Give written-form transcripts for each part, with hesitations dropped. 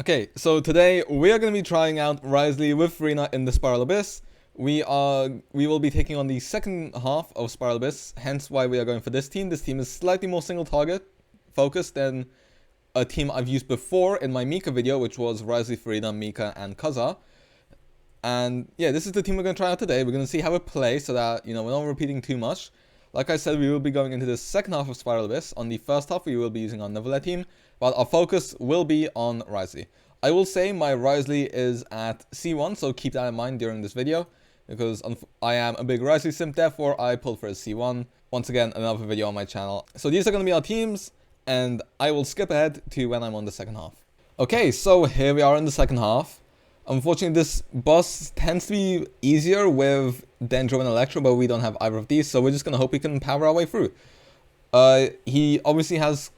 Okay, so today we are going to be trying out WRIOTHESLEY with Rina in the Spiral Abyss. We will be taking on the second half of Spiral Abyss, hence why we are going for this team. This team is slightly more single target focused than a team I've used before in my Mika video, which was WRIOTHESLEY, Farina, Mika, and Kaza. And yeah, this is the team we're going to try out today. We're going to see how it plays so that, we're not repeating too much. Like I said, we will be going into the second half of Spiral Abyss. On the first half, we will be using our Neverland team, but our focus will be on WRIOTHESLEY. I will say my WRIOTHESLEY is at C1, so keep that in mind during this video, because I am a big WRIOTHESLEY simp, therefore I pulled for a C1. Once again, another video on my channel. So these are going to be our teams, and I will skip ahead to when I'm on the second half. Okay, so here we are in the second half. Unfortunately, this boss tends to be easier with Dendro and Electro, but we don't have either of these, so we're just going to hope we can power our way through. He obviously has,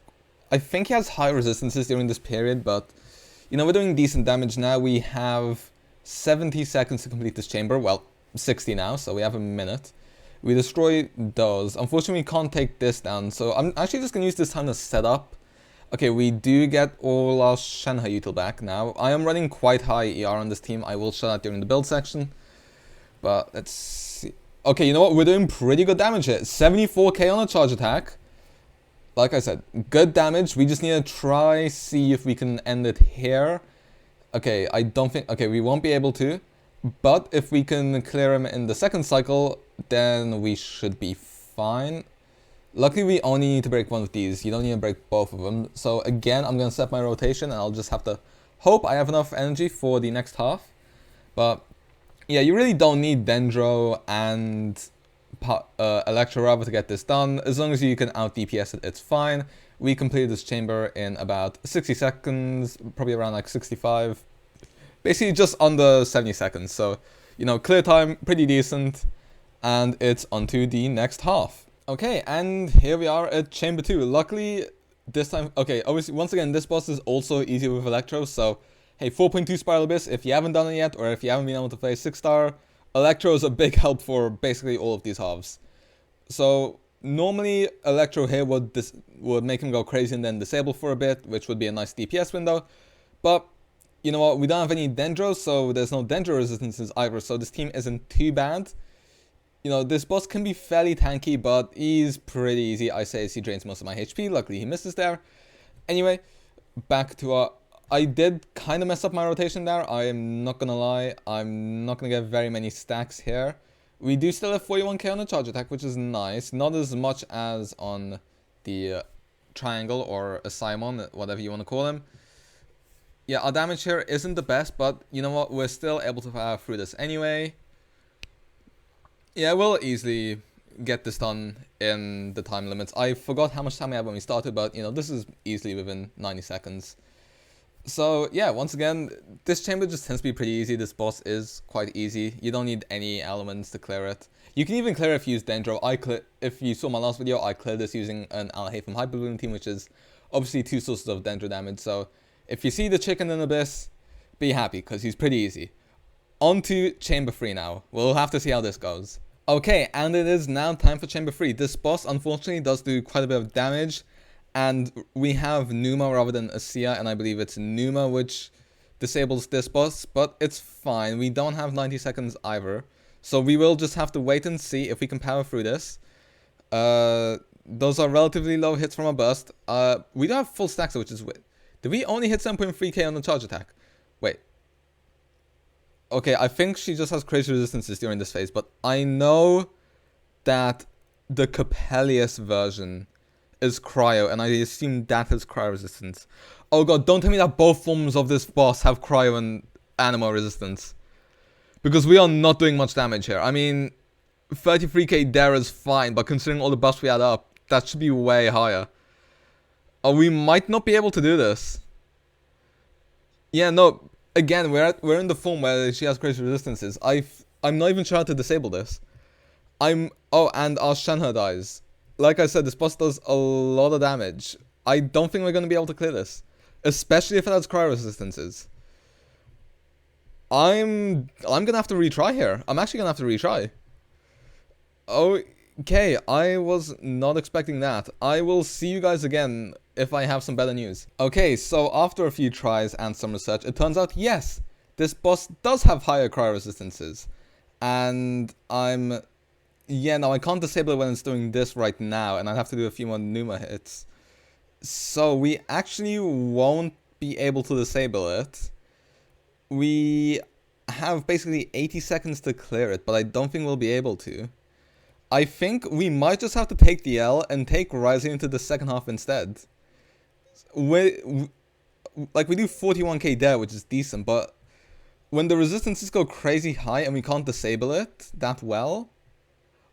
I think he has high resistances during this period, but, we're doing decent damage now. We have 70 seconds to complete this chamber, well, 60 now, so we have a minute. We destroy those. Unfortunately, we can't take this down, so I'm actually just going to use this time to set up. Okay, we do get all our Shenhe util back now. I am running quite high ER on this team. I will show that during the build section. But let's see. Okay, you know what? We're doing pretty good damage here. 74k on a charge attack. Like I said, good damage. We just need to try see if we can end it here. Okay, I don't think... Okay, we won't be able to. But if we can clear him in the second cycle, then we should be fine. Luckily, we only need to break one of these. You don't need to break both of them. So again, I'm going to set my rotation, and I'll just have to hope I have enough energy for the next half. But yeah, you really don't need Dendro and Electro rather to get this done. As long as you can out DPS it, it's fine. We completed this chamber in about 60 seconds, probably around like 65. Basically just under 70 seconds. So, clear time, pretty decent. And it's onto the next half. Okay, and here we are at Chamber 2. Luckily, this time... Okay, obviously, once again, this boss is also easier with Electro, so... Hey, 4.2 Spiral Abyss, if you haven't done it yet, or if you haven't been able to play 6-star, Electro is a big help for basically all of these halves. So, normally, Electro here would make him go crazy and then disable for a bit, which would be a nice DPS window. But, you know what, we don't have any Dendros, so there's no Dendro resistances either, so this team isn't too bad. This boss can be fairly tanky, but he's pretty easy. I say as he drains most of my HP. Luckily, he misses there. Anyway, back to our... I did kind of mess up my rotation there. I am not going to lie. I'm not going to get very many stacks here. We do still have 41k on the charge attack, which is nice. Not as much as on the triangle or a Simon, whatever you want to call him. Yeah, our damage here isn't the best, but you know what? We're still able to power through this anyway. Yeah, we'll easily get this done in the time limits. I forgot how much time we had when we started, but, this is easily within 90 seconds. So, yeah, once again, this chamber just tends to be pretty easy. This boss is quite easy. You don't need any elements to clear it. You can even clear it if you use Dendro. If you saw my last video, I cleared this using an Alhae from Hyper Bloom team, which is obviously 2 sources of Dendro damage. So, if you see the chicken in Abyss, be happy, because he's pretty easy. On to Chamber 3 now. We'll have to see how this goes. Okay, and it is now time for Chamber 3. This boss, unfortunately, does do quite a bit of damage. And we have Numa rather than Asiya, and I believe it's Numa which disables this boss. But it's fine. We don't have 90 seconds either. So we will just have to wait and see if we can power through this. Those are relatively low hits from a burst. We don't have full stacks, which is weird. Did we only hit 7.3k on the charge attack? Wait. Okay, I think she just has crazy resistances during this phase, but I know that the Capellius version is cryo, and I assume that has cryo resistance. Oh god, don't tell me that both forms of this boss have cryo and anima resistance. Because we are not doing much damage here. I mean, 33k there is fine, but considering all the buffs we had up, that should be way higher. Oh, we might not be able to do this. Yeah, no... Again, we're in the form where she has crazy resistances. I'm not even sure how to disable this. Oh, and our Shenhe dies. Like I said, this boss does a lot of damage. I don't think we're going to be able to clear this. Especially if it has cryo resistances. I'm going to have to retry here. I'm actually going to have to retry. Oh, Okay, I was not expecting that. I will see you guys again if I have some better news. Okay, so after a few tries and some research, it turns out, yes, this boss does have higher cryo resistances. And yeah, no, I can't disable it when it's doing this right now, and I'd have to do a few more Numa hits. So we actually won't be able to disable it. We have basically 80 seconds to clear it, but I don't think we'll be able to. I think we might just have to take the L and take Rising into the second half instead. We do 41k there, which is decent, but when the resistances go crazy high and we can't disable it that well,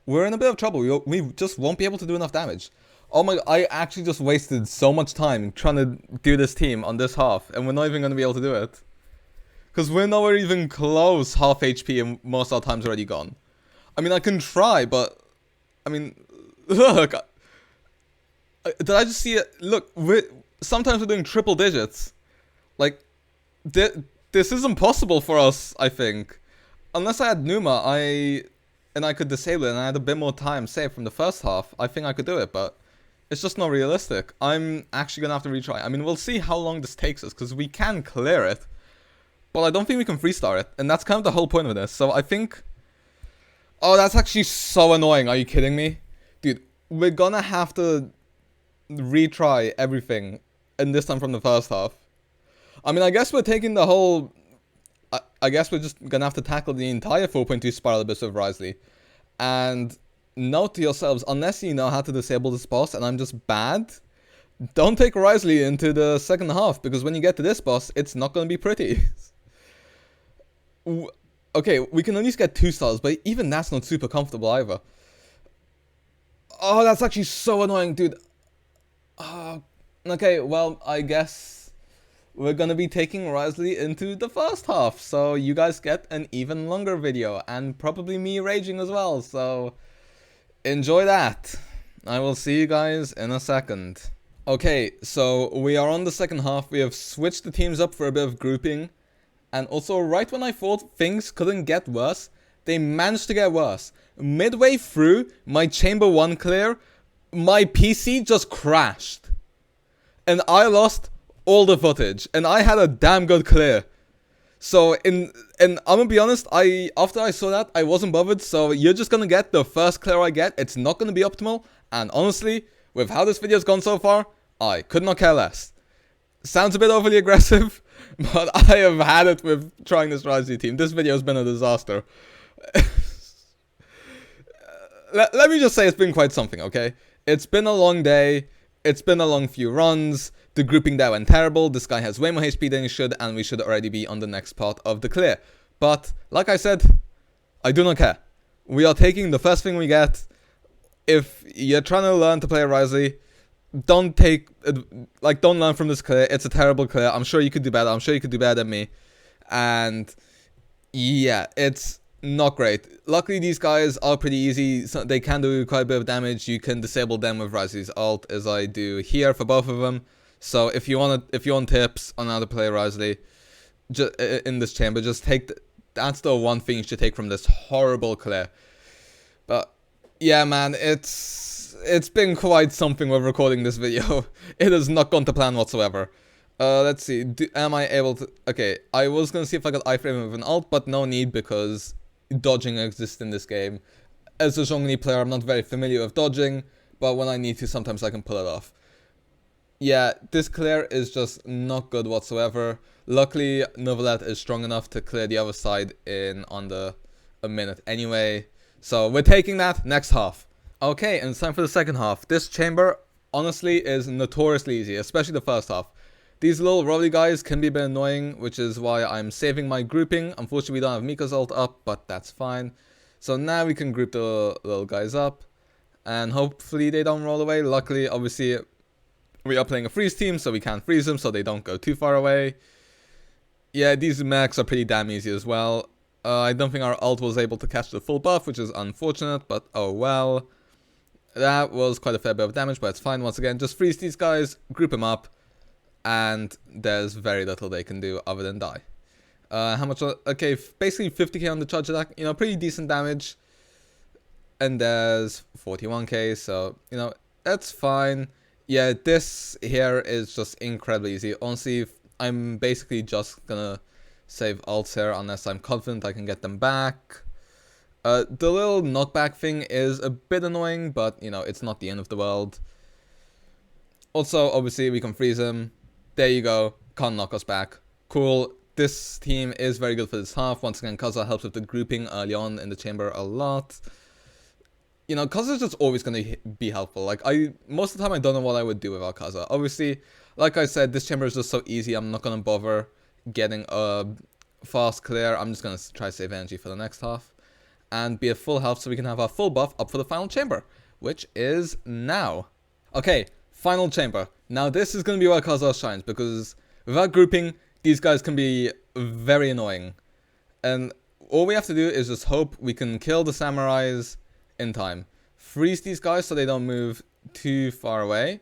we're in a bit of trouble. We just won't be able to do enough damage. Oh my, I actually just wasted so much time trying to do this team on this half, and we're not even going to be able to do it. Because we're nowhere even close half HP and most of our time's already gone. I mean, I can try, but... I mean, look... Did I just see it? Look, sometimes we're doing triple digits. Like, this isn't possible for us, I think. Unless I had Numa, and I could disable it and I had a bit more time saved from the first half, I think I could do it, but it's just not realistic. I'm actually going to have to retry. I mean, we'll see how long this takes us, because we can clear it, but I don't think we can freestart it, and that's kind of the whole point of this. So I think... Oh, that's actually so annoying. Are you kidding me? Dude, we're going to have to retry everything, and this time from the first half. I mean, I guess we're taking the whole... I guess we're just gonna have to tackle the entire 4.2 Spiral Abyss of Wriothesley. And note to yourselves, unless you know how to disable this boss and I'm just bad, don't take Wriothesley into the second half, because when you get to this boss, it's not gonna be pretty. Okay, we can at least get 2 stars, but even that's not super comfortable either. Oh, that's actually so annoying, dude. Okay, well, I guess we're gonna be taking Wriothesley into the first half, so you guys get an even longer video, and probably me raging as well, so enjoy that. I will see you guys in a second. Okay, so we are on the second half. We have switched the teams up for a bit of grouping, and also right when I thought things couldn't get worse, they managed to get worse. Midway through my Chamber 1 clear, my PC just crashed, and I lost all the footage, and I had a damn good clear. So and I'm gonna be honest, after I saw that, I wasn't bothered. So you're just gonna get the first clear I get. It's not gonna be optimal, and honestly, with how this video's gone so far, I could not care less. Sounds a bit overly aggressive, but I have had it with trying this Wriothesley team. This video has been a disaster. Let me just say it's been quite something, okay? It's been a long day. It's been a long few runs. The grouping there went terrible. This guy has way more HP than he should, and we should already be on the next part of the clear. But, like I said, I do not care. We are taking the first thing we get. If you're trying to learn to play Wriothesley, don't learn from this clear. It's a terrible clear. I'm sure you could do better. I'm sure you could do better than me. And, yeah, it's not great. Luckily, these guys are pretty easy. So they can do quite a bit of damage. You can disable them with Wriothesley's ult, as I do here for both of them. So if you want tips on how to play Wriothesley in this chamber, just take that's the one thing you should take from this horrible clear. But yeah, man, it's been quite something with recording this video. It has not gone to plan whatsoever. Let's see. Am I able to? Okay, I was gonna see if I could iframe with an ult, but no need, because dodging exists in this game. As a Zhongli player, I'm not very familiar with dodging, but when I need to, sometimes I can pull it off. Yeah, this clear is just not good whatsoever. Luckily, Novelet is strong enough to clear the other side in under a minute anyway. So we're taking that next half. Okay, and it's time for the second half. This chamber, honestly, is notoriously easy, especially the first half. These little rolly guys can be a bit annoying, which is why I'm saving my grouping. Unfortunately, we don't have Mika's ult up, but that's fine. So now we can group the little guys up, and hopefully they don't roll away. Luckily, obviously, we are playing a freeze team, so we can't freeze them, so they don't go too far away. Yeah, these mechs are pretty damn easy as well. I don't think our ult was able to catch the full buff, which is unfortunate, but oh well. That was quite a fair bit of damage, but it's fine. Once again, just freeze these guys, group them up, and there's very little they can do other than die. How much? Okay, basically 50k on the charge attack. You know, pretty decent damage. And there's 41k, so, you know, that's fine. Yeah, this here is just incredibly easy. Honestly, I'm basically just gonna save ults here unless I'm confident I can get them back. The little knockback thing is a bit annoying, but, you know, it's not the end of the world. Also, obviously, we can freeze him. There you go. Can't knock us back. Cool. This team is very good for this half. Once again, Kaza helps with the grouping early on in the chamber a lot. You know, Kaza's just always going to be helpful. Like, most of the time, I don't know what I would do without Kaza. Obviously, like I said, this chamber is just so easy. I'm not going to bother getting a fast clear. I'm just going to try to save energy for the next half. And be at full health so we can have our full buff up for the final chamber, which is now. Okay, final chamber. Now, this is going to be where Kaza shines, because without grouping, these guys can be very annoying. And all we have to do is just hope we can kill the samurais in time. Freeze these guys so they don't move too far away.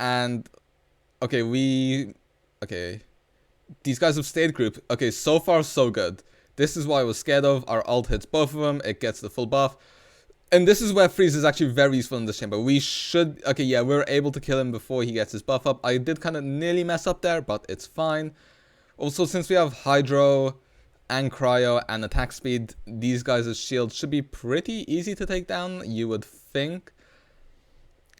And, okay, these guys have stayed grouped. Okay, so far so good. This is what I was scared of. Our ult hits both of them. It gets the full buff. And this is where freeze is actually very useful in this chamber. We should... Okay, yeah, we're able to kill him before he gets his buff up. I did kind of nearly mess up there, but it's fine. Also, since we have Hydro and Cryo and attack speed, these guys' shields should be pretty easy to take down, you would think.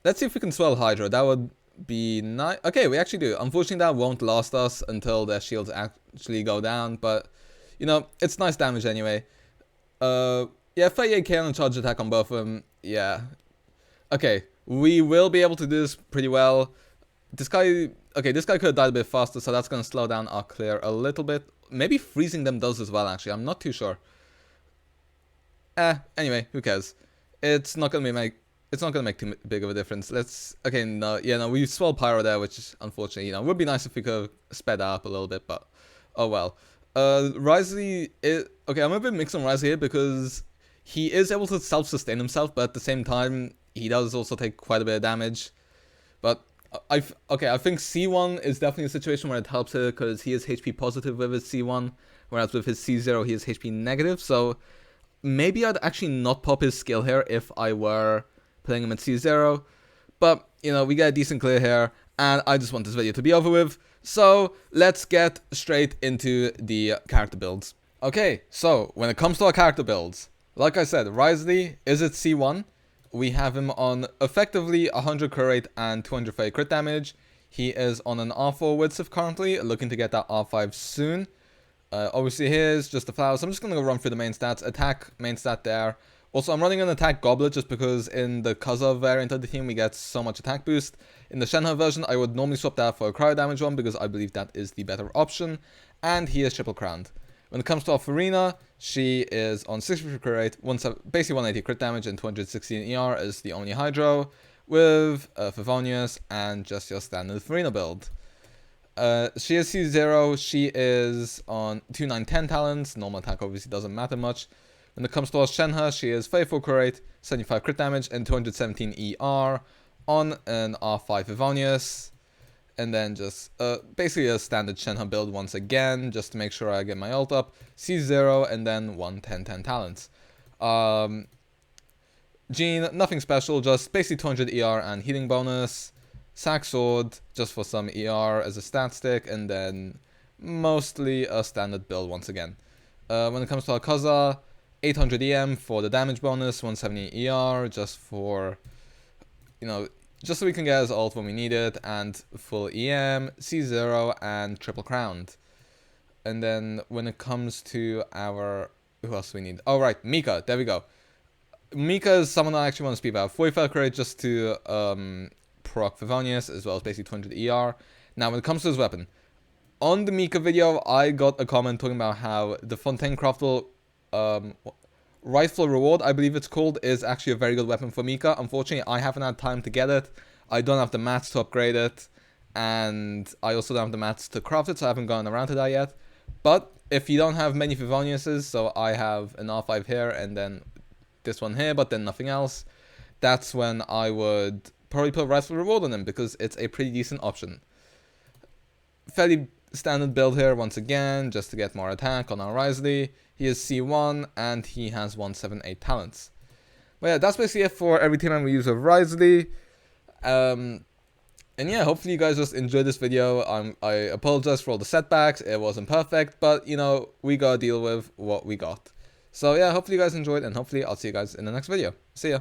Let's see if we can swell Hydro. That would be nice. Okay, we actually do. Unfortunately, that won't last us until their shields actually go down, but, you know, it's nice damage anyway. Yeah, 38k on a charge attack on both of them. Yeah. Okay, we will be able to do this pretty well. This guy... Okay, this guy could have died a bit faster, so that's going to slow down our clear a little bit. Maybe freezing them does as well, actually. I'm not too sure. Anyway, who cares? It's not going to make too big of a difference. Let's... Okay, no, yeah, no, we swelled Pyro there, which is unfortunate. You know, would be nice if we could have sped that up a little bit, but... Oh, well. Wriotheley... Okay, I'm a bit mixed on Wriotheley here because he is able to self-sustain himself, but at the same time, he does also take quite a bit of damage. But... I think C1 is definitely a situation where it helps her because he is HP positive with his C1, whereas with his C0 he is HP negative, so maybe I'd actually not pop his skill here if I were playing him at C0, but, you know, we get a decent clear here, and I just want this video to be over with, so let's get straight into the character builds. Okay, so when it comes to our character builds, like I said, Wriotheley is at C1. We have him on effectively 100 crit rate and 230 crit damage. He is on an R4 Width currently, looking to get that R5 soon. Obviously here's just the flowers. I'm just going to run through the main stats. Attack, main stat there. Also, I'm running an attack goblet just because in the Kaza variant of the team we get so much attack boost. In the Shenhe version, I would normally swap that for a cryo damage one because I believe that is the better option. And he is triple crowned. When it comes to our Farina, she is on 60 crit rate, basically 180 crit damage and 216 ER is the only Hydro, with Favonius and just your standard Farina build. She is C0, she is on 2910 talents, normal attack obviously doesn't matter much. When it comes to our Shenhe, she is 34 crit rate, 75 crit damage and 217 ER on an R5 Favonius. And then just basically a standard Shenhe build once again, just to make sure I get my ult up. C0 and then 110 talents. Jean, nothing special, just basically 200 ER and healing bonus. Sack Sword, just for some ER as a stat stick, and then mostly a standard build once again. When it comes to our Kaza, 800 EM for the damage bonus, 170 ER just for, you know, just so we can get his ult when we need it, and full EM, C0, and triple crowned. And then when it comes to our... Who else do we need? Oh, right, Mika. There we go. Mika is someone I actually want to speak about. 45 crit just to proc Favonius, as well as basically 200 ER. Now, when it comes to his weapon, on the Mika video, I got a comment talking about how the Fontaine Craftle Rightful Reward, I believe it's called, is actually a very good weapon for Mika. Unfortunately, I haven't had time to get it. I don't have the mats to upgrade it, and I also don't have the mats to craft it, so I haven't gone around to that yet. But if you don't have many Favoniuses, so I have an R5 here, and then this one here, but then nothing else, that's when I would probably put Rightful Reward on him, because it's a pretty decent option. Fairly standard build here once again, just to get more attack on our Wriotheley. He is C1 and he has 178 talents. But yeah, that's basically it for every team I'm going to use with WRIOTHESLEY. And yeah, hopefully you guys just enjoyed this video. I apologize for all the setbacks. It wasn't perfect, but you know, we gotta deal with what we got. So yeah, hopefully you guys enjoyed, and hopefully I'll see you guys in the next video. See ya.